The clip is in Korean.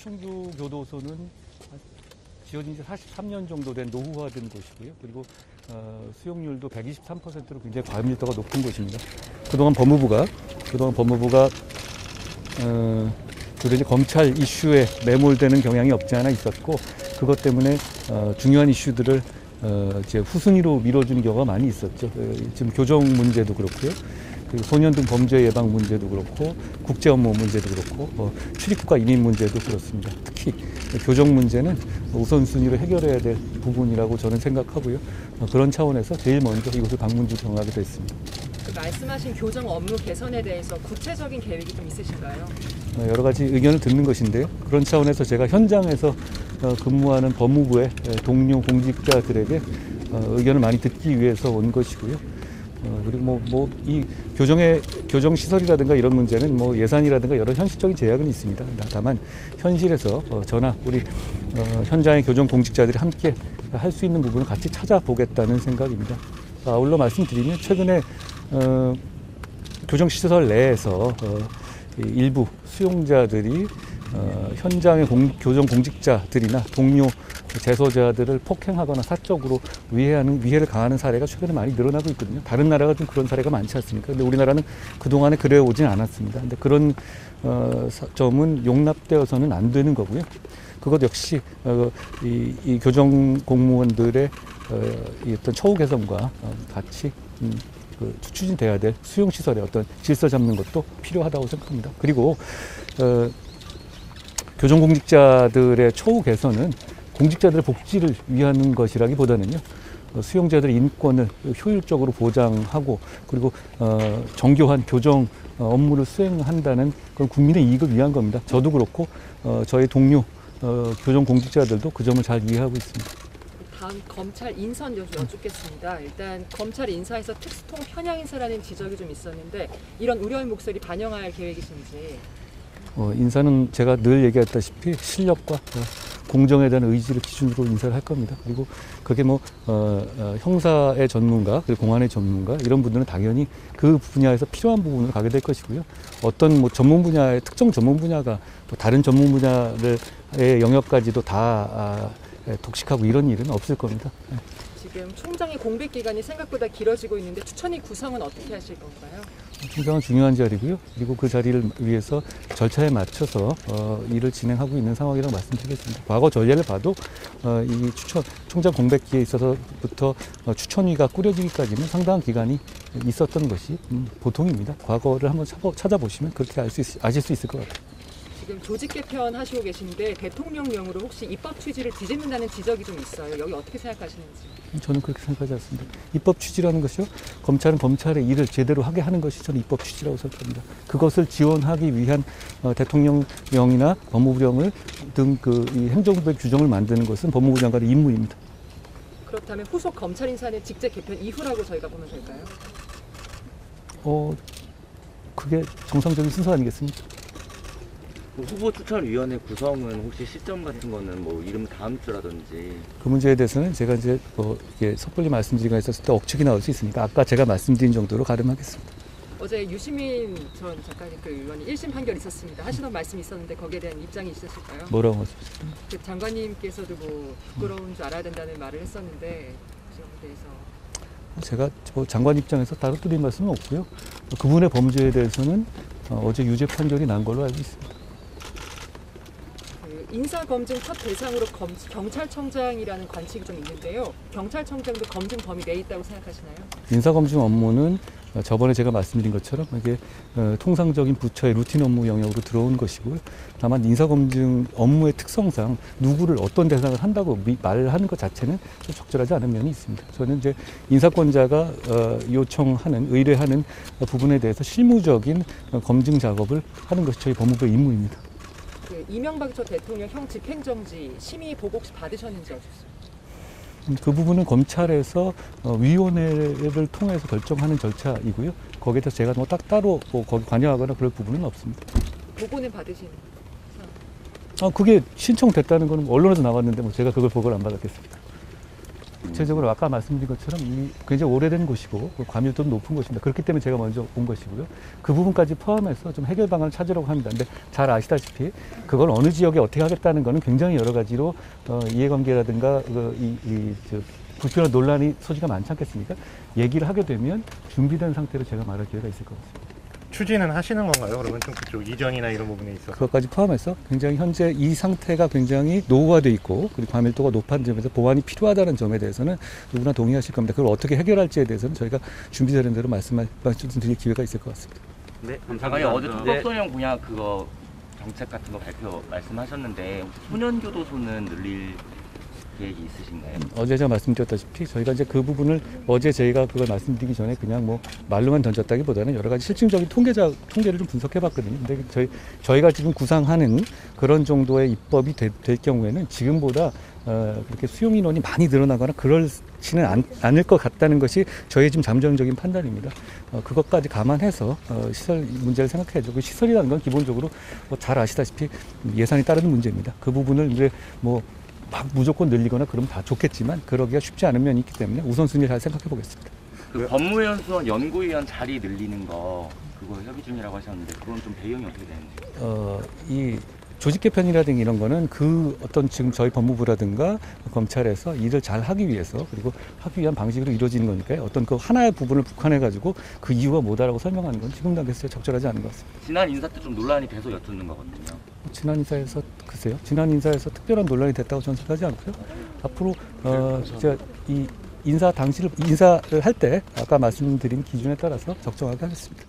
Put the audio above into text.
충주교도소는 지어진 지 43년 정도 된 노후화된 곳이고요. 그리고 수용률도 123%로 굉장히 과밀도가 높은 곳입니다. 그동안 법무부가 주로 이제 검찰 이슈에 매몰되는 경향이 없지 않아 있었고, 그것 때문에 중요한 이슈들을 이제 후순위로 밀어주는 경우가 많이 있었죠. 지금 교정 문제도 그렇고요. 그리고 소년등 범죄 예방 문제도 그렇고, 국제 업무 문제도 그렇고, 출입국가 이민 문제도 그렇습니다. 특히 교정 문제는 우선순위로 해결해야 될 부분이라고 저는 생각하고요. 그런 차원에서 제일 먼저 이곳을 방문 주경하게 됐습니다. 말씀하신 교정 업무 개선에 대해서 구체적인 계획이 좀 있으신가요? 여러 가지 의견을 듣는 것인데요. 그런 차원에서 제가 현장에서 근무하는 법무부의 동료 공직자들에게 의견을 많이 듣기 위해서 온 것이고요. 그리고 이 교정 시설이라든가 이런 문제는 예산이라든가 여러 현실적인 제약은 있습니다. 다만 현실에서 저나 우리 현장의 교정 공직자들이 함께 할 수 있는 부분을 같이 찾아보겠다는 생각입니다. 아울러 말씀드리면 최근에 교정 시설 내에서 일부 수용자들이 현장의 교정 공직자들이나 동료 재소자들을 폭행하거나 사적으로 위해를 가하는 사례가 최근에 많이 늘어나고 있거든요. 다른 나라가 좀 그런 사례가 많지 않습니까? 근데 우리나라는 그동안에 그래 오진 않았습니다. 근데 그런 점은 용납되어서는 안 되는 거고요. 그것 역시 이 교정 공무원들의 이 어떤 처우 개선과 같이 추진돼야 될 수용시설의 어떤 질서 잡는 것도 필요하다고 생각합니다. 그리고 교정 공직자들의 처우 개선은 공직자들의 복지를 위한 것이라기보다는요, 수용자들의 인권을 효율적으로 보장하고, 그리고 정교한 교정 업무를 수행한다는 그런 국민의 이익을 위한 겁니다. 저도 그렇고 저희 동료 교정 공직자들도 그 점을 잘 이해하고 있습니다. 다음 검찰 인선 여쭙겠습니다. 일단 검찰 인사에서 특수통 편향 인사라는 지적이 좀 있었는데, 이런 우려의 목소리 반영할 계획이신지? 인사는 제가 늘 얘기했다시피 실력과 공정에 대한 의지를 기준으로 인사를 할 겁니다. 그리고 그게 형사의 전문가, 그리고 공안의 전문가, 이런 분들은 당연히 그 분야에서 필요한 부분을 가게 될 것이고요. 어떤 전문 분야의 특정 전문 분야가 또 다른 전문 분야의 영역까지도 다 독식하고 이런 일은 없을 겁니다. 지금 총장의 공백 기간이 생각보다 길어지고 있는데 추천위 구성은 어떻게 하실 건가요? 총장은 중요한 자리고요. 그리고 그 자리를 위해서 절차에 맞춰서 일을 진행하고 있는 상황이라고 말씀드리겠습니다. 과거 전례를 봐도 이 총장 공백기에 있어서부터 추천위가 꾸려지기까지는 상당한 기간이 있었던 것이 보통입니다. 과거를 한번 찾아보시면 그렇게 아실 수 있을 것 같아요. 지금 조직 개편 하시고 계신데 대통령령으로 혹시 입법 취지를 뒤집는다는 지적이 좀 있어요. 여기 어떻게 생각하시는지? 저는 그렇게 생각하지 않습니다. 입법 취지라는 것이요, 검찰은 검찰의 일을 제대로 하게 하는 것이 저는 입법 취지라고 생각합니다. 그것을 지원하기 위한 대통령령이나 법무부령을 등 이 행정부의 규정을 만드는 것은 법무부 장관의 임무입니다. 그렇다면 후속 검찰 인사는 직제 개편 이후라고 저희가 보면 될까요? 그게 정상적인 순서 아니겠습니까? 후보 추천위원회 구성은 혹시 시점 같은 거는 이름 다음 주라든지. 그 문제에 대해서는 제가 이제 이게 섣불리 말씀드리기가 있었을 때 억측이 나올 수 있으니까 아까 제가 말씀드린 정도로 가름하겠습니다. 어제 유시민 전 작가님 의원이 1심 판결 있었습니다. 하시던 말씀이 있었는데 거기에 대한 입장이 있으실까요? 뭐라고 하셨어요? 그 장관님께서도 부끄러운 줄 알아야 된다는 말을 했었는데 그 점에 대해서. 제가 장관 입장에서 따로 드릴 말씀은 없고요. 그분의 범죄에 대해서는 어제 유죄 판결이 난 걸로 알고 있습니다. 인사검증 첫 대상으로 경찰청장이라는 관측이 좀 있는데요. 경찰청장도 검증 범위 내에 있다고 생각하시나요? 인사검증 업무는 저번에 제가 말씀드린 것처럼 이게 통상적인 부처의 루틴 업무 영역으로 들어온 것이고요. 다만 인사검증 업무의 특성상 누구를 어떤 대상을 한다고 말하는 것 자체는 적절하지 않은 면이 있습니다. 저는 이제 인사권자가 요청하는, 의뢰하는 부분에 대해서 실무적인 검증 작업을 하는 것이 저희 법무부의 임무입니다. 이명박 전 대통령 형 집행정지 심의 보고 혹시 받으셨는지 어떻습니까? 그 부분은 검찰에서 위원회를 통해서 결정하는 절차이고요. 거기에 대해서 제가 따로 거기 관여하거나 그럴 부분은 없습니다. 보고는 받으시는? 그게 신청됐다는 건 언론에서 나왔는데 제가 그걸 보고를 안 받았겠습니다. 구체적으로 아까 말씀드린 것처럼 이 굉장히 오래된 곳이고 과밀도도 높은 곳입니다. 그렇기 때문에 제가 먼저 온 것이고요. 그 부분까지 포함해서 좀 해결 방안을 찾으려고 합니다. 근데 잘 아시다시피 그걸 어느 지역에 어떻게 하겠다는 거는 굉장히 여러 가지로 이해관계라든가 불필요한 논란이 소지가 많지 않겠습니까? 얘기를 하게 되면 준비된 상태로 제가 말할 기회가 있을 것 같습니다. 추진은 하시는 건가요? 그러면 좀 그쪽 이전이나 이런 부분에 있어서 그것까지 포함해서 굉장히 현재 이 상태가 굉장히 노후화돼 있고 그리고 과밀도가 높은 점에서 보완이 필요하다는 점에 대해서는 누구나 동의하실 겁니다. 그걸 어떻게 해결할지에 대해서는 저희가 준비되는 대로 말씀드릴 기회가 있을 것 같습니다. 네, 감사합니다. 어제 촉법소년 공약 그거 정책 같은 거 말씀하셨는데 혹시 소년교도소는 늘릴 계획이 있으신가요? 어제 제가 말씀드렸다시피 저희가 이제 그 부분을 어제 저희가 그걸 말씀드리기 전에 그냥 뭐 말로만 던졌다기보다는 여러 가지 실증적인 통계를 좀 분석해봤거든요. 근데 저희가 지금 구상하는 그런 정도의 입법이 될 경우에는 지금보다 그렇게 수용 인원이 많이 늘어나거나 그렇지는 않을 것 같다는 것이 저희 지금 잠정적인 판단입니다. 그것까지 감안해서 시설 문제를 생각해야죠. 그 시설이라는 건 기본적으로 잘 아시다시피 예산이 따르는 문제입니다. 그 부분을 이제 막 무조건 늘리거나 그러면 다 좋겠지만 그러기가 쉽지 않은 면이 있기 때문에 우선순위를 잘 생각해 보겠습니다. 그 법무위원 수원 연구위원 자리 늘리는 거 그거 협의 중이라고 하셨는데 그건 좀 배경이 어떻게 되는지? 이 조직 개편이라든가 이런 거는 그 어떤 지금 저희 법무부라든가 검찰에서 일을 잘 하기 위해서 그리고 하기 위한 방식으로 이루어지는 거니까요. 어떤 그 하나의 부분을 국한해 가지고 그 이유가 뭐다라고 설명하는 건 지금 단계에서 적절하지 않은 것 같습니다. 지난 인사 때 좀 논란이 돼서 여쭙는 거거든요. 지난 인사에서 특별한 논란이 됐다고 저는 생각하지 않고요. 앞으로 제가 이 인사를 할 때 아까 말씀드린 기준에 따라서 적정하게 하겠습니다.